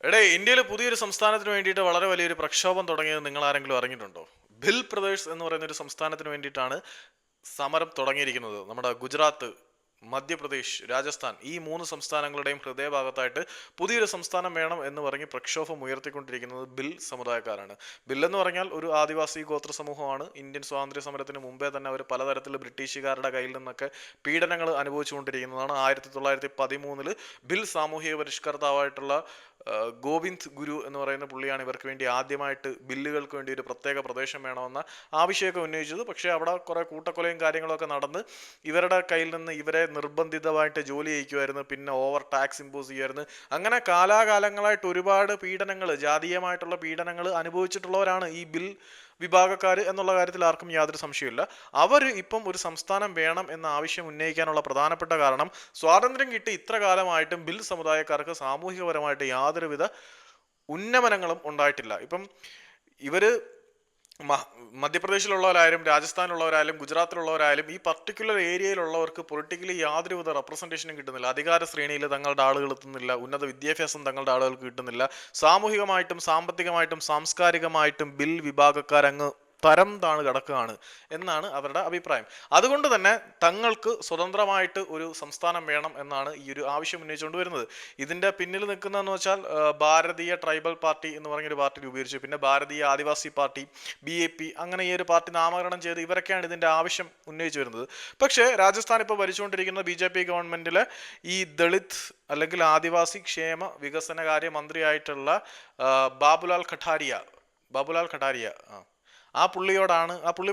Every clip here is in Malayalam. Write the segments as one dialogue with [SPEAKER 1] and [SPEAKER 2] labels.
[SPEAKER 1] ഇന്ത്യയിൽ പുതിയൊരു സംസ്ഥാനത്തിന് വേണ്ടിയിട്ട് വളരെ വലിയൊരു പ്രക്ഷോഭം തുടങ്ങിയത് നിങ്ങൾ ആരെങ്കിലും അറിഞ്ഞിട്ടുണ്ടോ? ഭിൽ പ്രദേശ് എന്ന് പറയുന്ന ഒരു സംസ്ഥാനത്തിന് വേണ്ടിയിട്ടാണ് സമരം തുടങ്ങിയിരിക്കുന്നത്. നമ്മുടെ ഗുജറാത്ത്, മധ്യപ്രദേശ്, രാജസ്ഥാൻ ഈ മൂന്ന് സംസ്ഥാനങ്ങളുടെയും ഹൃദയഭാഗത്തായിട്ട് പുതിയൊരു സംസ്ഥാനം വേണം എന്ന് പറഞ്ഞ് പ്രക്ഷോഭം ഉയർത്തിക്കൊണ്ടിരിക്കുന്നത് ഭിൽ സമുദായക്കാരാണ്. ഭിൽ എന്ന് പറഞ്ഞാൽ ഒരു ആദിവാസി ഗോത്ര സമൂഹമാണ്. ഇന്ത്യൻ സ്വാതന്ത്ര്യ സമരത്തിന് മുമ്പേ തന്നെ അവർ പലതരത്തിൽ ബ്രിട്ടീഷുകാരുടെ കയ്യിൽ നിന്നൊക്കെ പീഡനങ്ങൾ അനുഭവിച്ചുകൊണ്ടിരിക്കുന്നതാണ്. 1913 ഭിൽ സാമൂഹിക പരിഷ്കർത്താവായിട്ടുള്ള ഗോവിന്ദ് ഗുരു എന്ന് പറയുന്ന പുള്ളിയാണ് ഇവർക്ക് വേണ്ടി ആദ്യമായിട്ട് ബില്ലുകൾക്ക് വേണ്ടി ഒരു പ്രത്യേക പ്രദേശം വേണമെന്ന ആവശ്യമൊക്കെ ഉന്നയിച്ചത്. പക്ഷേ അവിടെ കുറെ കൂട്ടക്കൊലയും കാര്യങ്ങളൊക്കെ നടന്ന് ഇവരുടെ കയ്യിൽ നിന്ന് ഇവരെ നിർബന്ധിതമായിട്ട് ജോലി ചെയ്യിക്കുമായിരുന്നു. പിന്നെ ഓവർ ടാക്സ് ഇമ്പോസ് ചെയ്യുമായിരുന്നു. അങ്ങനെ കാലാകാലങ്ങളായിട്ട് ഒരുപാട് പീഡനങ്ങൾ, ജാതീയമായിട്ടുള്ള പീഡനങ്ങൾ അനുഭവിച്ചിട്ടുള്ളവരാണ് ഈ ബിൽ വിഭാഗക്കാർ എന്നുള്ള കാര്യത്തിൽ ആർക്കും യാതൊരു സംശയമില്ല. അവർ ഇപ്പം ഒരു സംസ്ഥാനം വേണം എന്ന ആവശ്യം ഉന്നയിക്കാനുള്ള പ്രധാനപ്പെട്ട കാരണം, സ്വാതന്ത്ര്യം കിട്ടി ഇത്ര കാലമായിട്ടും ബിൽ സമുദായക്കാർക്ക് സാമൂഹികപരമായിട്ട് യാതൊരുവിധ ഉന്നമനങ്ങളും ഉണ്ടായിട്ടില്ല. ഇപ്പം ഇവര് മധ്യപ്രദേശിലുള്ളവരായാലും രാജസ്ഥാനിലുള്ളവരായാലും ഗുജറാത്തിലുള്ളവരായാലും ഈ പർട്ടിക്കുലർ ഏരിയയിലുള്ളവർക്ക് പൊളിറ്റിക്കലി യാതൊരുവിധ റെപ്രസെൻറ്റേഷനും കിട്ടുന്നില്ല. അധികാര ശ്രേണിയിൽ തങ്ങളുടെ ആളുകൾ എത്തുന്നില്ല. ഉന്നത വിദ്യാഭ്യാസം തങ്ങളുടെ ആളുകൾക്ക് കിട്ടുന്നില്ല. സാമൂഹികമായിട്ടും സാമ്പത്തികമായിട്ടും സാംസ്കാരികമായിട്ടും ബിൽ വിഭാഗക്കാരങ്ങ് തരം താണ് കിടക്കുകയാണ് എന്നാണ് അവരുടെ അഭിപ്രായം. അതുകൊണ്ട് തന്നെ തങ്ങൾക്ക് സ്വതന്ത്രമായിട്ട് ഒരു സംസ്ഥാനം വേണം എന്നാണ് ഈ ഒരു ആവശ്യം ഉന്നയിച്ചുകൊണ്ട് വരുന്നത്. ഇതിന്റെ പിന്നിൽ നിൽക്കുന്നതെന്ന് വെച്ചാൽ ഭാരതീയ ട്രൈബൽ പാർട്ടി എന്ന് പറഞ്ഞൊരു പാർട്ടി രൂപീകരിച്ചു. പിന്നെ ഭാരതീയ ആദിവാസി പാർട്ടി, BAP, അങ്ങനെ ഈ ഒരു പാർട്ടി നാമകരണം ചെയ്ത് ഇവരൊക്കെയാണ് ഇതിന്റെ ആവശ്യം ഉന്നയിച്ചു വരുന്നത്. പക്ഷേ രാജസ്ഥാൻ ഇപ്പോൾ ഭരിച്ചുകൊണ്ടിരിക്കുന്ന BJP ഗവൺമെന്റിലെ ഈ ദളിത് അല്ലെങ്കിൽ ആദിവാസി ക്ഷേമ വികസനകാര്യ മന്ത്രിയായിട്ടുള്ള ബാബുലാൽ ഖട്ടാരിയ ആ പുള്ളി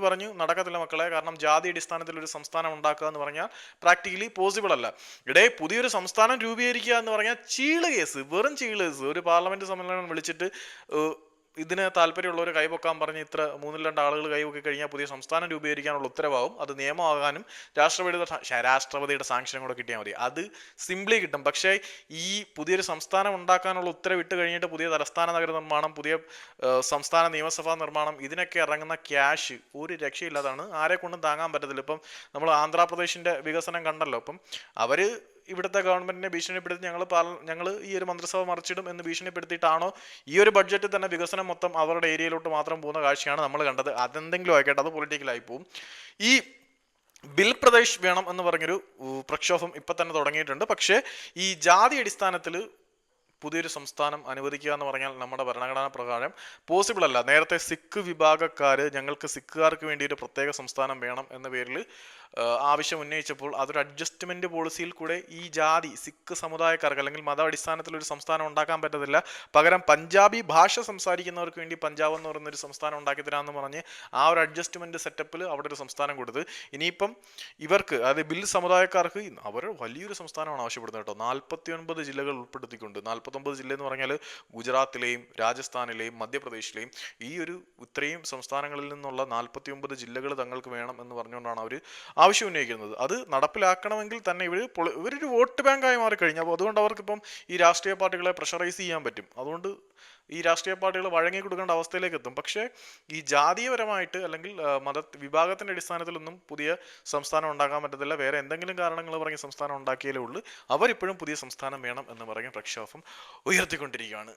[SPEAKER 1] പറഞ്ഞു നടക്കത്തില്ല മക്കളെ, കാരണം ജാതി അടിസ്ഥാനത്തിൽ ഒരു സംസ്ഥാനം ഉണ്ടാക്കുക എന്ന് പറഞ്ഞാൽ പ്രാക്ടിക്കലി പോസിബിൾ അല്ല. പുതിയൊരു സംസ്ഥാനം രൂപീകരിക്കുക എന്ന് പറഞ്ഞാൽ വെറും ചീള് കേസ്. ഒരു പാർലമെന്റ് സമ്മേളനം വിളിച്ചിട്ട് ഇതിന് താല്പര്യമുള്ളവർ കൈപൊക്കാൻ പറഞ്ഞ് ഇത്ര 3-2 ആളുകൾ കൈപൊക്കി കഴിഞ്ഞാൽ പുതിയ സംസ്ഥാനം രൂപീകരിക്കാനുള്ള ഉത്തരവാകും. അത് നിയമമാകാനും രാഷ്ട്രപതിയുടെ സാങ്ഷനും കൂടെ കിട്ടിയാൽ മതി. അത് സിംപ്ലി കിട്ടും. പക്ഷേ ഈ പുതിയൊരു സംസ്ഥാനം ഉണ്ടാക്കാനുള്ള ഉത്തരവിട്ട് കഴിഞ്ഞിട്ട് പുതിയ തലസ്ഥാന നഗര നിർമ്മാണം, പുതിയ സംസ്ഥാന നിയമസഭാ നിർമ്മാണം, ഇതിനൊക്കെ ഇറങ്ങുന്ന ക്യാഷ് ഒരു രക്ഷയില്ലാതാണ്. ആരെ കൊണ്ടും താങ്ങാൻ പറ്റത്തില്ല. ഇപ്പം നമ്മൾ ആന്ധ്രാപ്രദേശിന്റെ വികസനം കണ്ടല്ലോ. അപ്പം അവര് ഇവിടുത്തെ ഗവൺമെന്റിനെ ഭീഷണിപ്പെടുത്തി ഞങ്ങൾ ഈ ഒരു മന്ത്രിസഭ മറിച്ചിടും എന്ന് ഭീഷണിപ്പെടുത്തിയിട്ടാണോ ഈ ഒരു ബഡ്ജറ്റിൽ തന്നെ വികസനം മൊത്തം അവരുടെ ഏരിയയിലോട്ട് മാത്രം പോകുന്ന കാഴ്ചയാണ് നമ്മൾ കണ്ടത്. അതെന്തെങ്കിലും ആയിക്കോട്ടെ, അത് പൊളിറ്റിക്കലായി പോവും. ഈ ബിൽ പ്രദേശ് വേണം എന്ന് പറഞ്ഞൊരു പ്രക്ഷോഭം ഇപ്പൊ തന്നെ തുടങ്ങിയിട്ടുണ്ട്. പക്ഷേ ഈ ജാതി അടിസ്ഥാനത്തിൽ പുതിയൊരു സംസ്ഥാനം അനുവദിക്കുക എന്ന് പറഞ്ഞാൽ നമ്മുടെ ഭരണഘടനാ പ്രകാരം പോസിബിൾ അല്ല. നേരത്തെ സിഖ് വിഭാഗക്കാർ ഞങ്ങൾക്ക് സിഖുകാർക്ക് വേണ്ടി ഒരു പ്രത്യേക സംസ്ഥാനം വേണം എന്ന പേരിൽ ആവശ്യം ഉന്നയിച്ചപ്പോൾ അതൊരു അഡ്ജസ്റ്റ്മെന്റ് പോളിസിയിൽ കൂടെ ഈ ജാതി സിഖ് സമുദായക്കാർക്ക് അല്ലെങ്കിൽ മത അടിസ്ഥാനത്തിൽ ഒരു സംസ്ഥാനം ഉണ്ടാക്കാൻ പറ്റത്തില്ല, പകരം പഞ്ചാബി ഭാഷ സംസാരിക്കുന്നവർക്ക് വേണ്ടി പഞ്ചാബ് എന്ന് പറയുന്നൊരു സംസ്ഥാനം ഉണ്ടാക്കി തരാമെന്ന് പറഞ്ഞ് ആ ഒരു അഡ്ജസ്റ്റ്മെന്റ് സെറ്റപ്പിൽ അവിടെ ഒരു സംസ്ഥാനം കൊടുത്ത് ഇനിയിപ്പം ഇവർക്ക്, അതായത് ബിൽ സമുദായക്കാർക്ക് അവർ വലിയൊരു സംസ്ഥാനമാണ് ആവശ്യപ്പെടുന്നത് കേട്ടോ. 49 ജില്ലകൾ ഉൾപ്പെടുത്തിക്കൊണ്ട്. 49 ജില്ല എന്ന് പറഞ്ഞാൽ ഗുജറാത്തിലെയും രാജസ്ഥാനിലെയും മധ്യപ്രദേശിലെയും ഈ ഒരു ഇത്രയും സംസ്ഥാനങ്ങളിൽ നിന്നുള്ള 49 ജില്ലകൾ തങ്ങൾക്ക് വേണം എന്ന് പറഞ്ഞുകൊണ്ടാണ് അവർ ആവശ്യം ഉന്നയിക്കുന്നത്. അത് നടപ്പിലാക്കണമെങ്കിൽ തന്നെ ഇവരൊരു വോട്ട് ബാങ്കായി മാറിക്കഴിഞ്ഞു. അപ്പോൾ അതുകൊണ്ട് അവർക്കിപ്പം ഈ രാഷ്ട്രീയ പാർട്ടികളെ പ്രഷറൈസ് ചെയ്യാൻ പറ്റും. അതുകൊണ്ട് ഈ രാഷ്ട്രീയ പാർട്ടികൾ വഴങ്ങി കൊടുക്കേണ്ട അവസ്ഥയിലേക്ക് എത്തും. പക്ഷേ ഈ ജാതീയപരമായിട്ട് അല്ലെങ്കിൽ വിഭാഗത്തിന്റെ അടിസ്ഥാനത്തിലൊന്നും പുതിയ സംസ്ഥാനം ഉണ്ടാക്കാൻ പറ്റത്തില്ല. വേറെ എന്തെങ്കിലും കാരണങ്ങൾ പറഞ്ഞ് സംസ്ഥാനം ഉണ്ടാക്കിയാലേ ഉള്ളൂ. അവരിപ്പോഴും പുതിയ സംസ്ഥാനം വേണം എന്ന് പറഞ്ഞ് പ്രക്ഷോഭം ഉയർത്തിക്കൊണ്ടിരിക്കുകയാണ്.